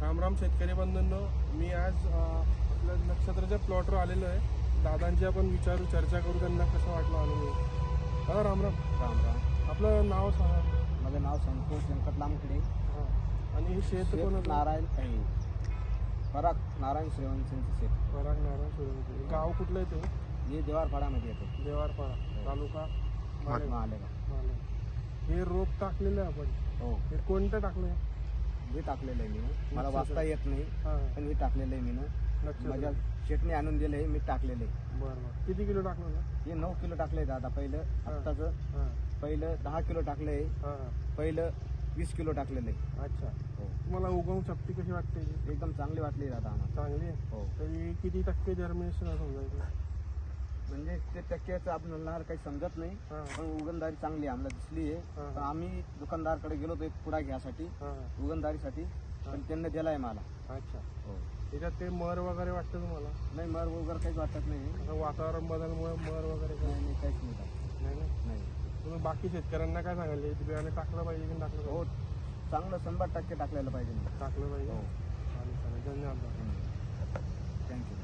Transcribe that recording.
रामराम शेतकरी बंधूंनो, मी आज आपल्या नक्षत्राच्या प्लॉटवर आलेलो आहे. दादांची आपण विचारू, चर्चा करू, त्यांना कसं वाटलं अनुभव. दादा रामराम. राम राम. आपलं नाव सांगा. माझं नाव संतोष व्यंकट लामखडे. हां. आणि हे शेत कोण नारायण आहे, पराग नारायण श्रीवंशांचं शेत. पराग नारायण सूर्यवंशी. गाव कुठलं आहे ते? हे देवारपाड्यामध्ये येतं. देवारपाडा, तालुका मालेगाव. हे रोप टाकलेलं आहे आपण. हो, हे कोणतं टाकलं आहे? हे टाकलेलं आहे मी. मला वाचता येत नाही, हां. पण हे टाकलेलं आहे मी. माझ्या शेटने आणून दिलं आहे, मी टाकलेलं आहे. बरं. किती किलो टाकलं ना? हे 9 किलो टाकलंय दादा. पहिलं आत्ताचं हां. पहिलं 10 किलो टाकलंय. हां. पहिलं 20 किलो टाकलेलं आहे. अच्छा. हो, तुम्हाला उगवण शक्ती कशी वाटते? एकदम चांगली वाटली दादा आम्हाला. चांगली आहे. हो, तरी किती टक्के जर्मिनेशन समजायचं? म्हणजे ते टक्क्याचं आपल्याला काही समजत नाही, हां. पण उगणदारी चांगली आम्हाला दिसली आहे. हां. तर आम्ही दुकानदाराकडे गेलो होतो एक पुडा घ्यासाठी, हां. उगणदारीसाठी, पण त्यांनी दिलाय मला. अच्छा. हो, त्याच्यात ते मर वगैरे वाटतं तुम्हाला? नाही मर वगैरे काहीच वाटत नाही. आता वातावरण बदलमुळे मर वगैरे काही नाही नाही, काहीच नाही टाकत. नाही ना? नाही. तुम्ही बाकी शेतकऱ्यांना काय सांगाल? हे बियाणे टाकलं पाहिजे की टाकलं हो, पाहिजे? चांगलं 100% टाकलेलं पाहिजे. टाकलं पाहिजे. हो, चालेल, धन्यवाद. थँक्यू.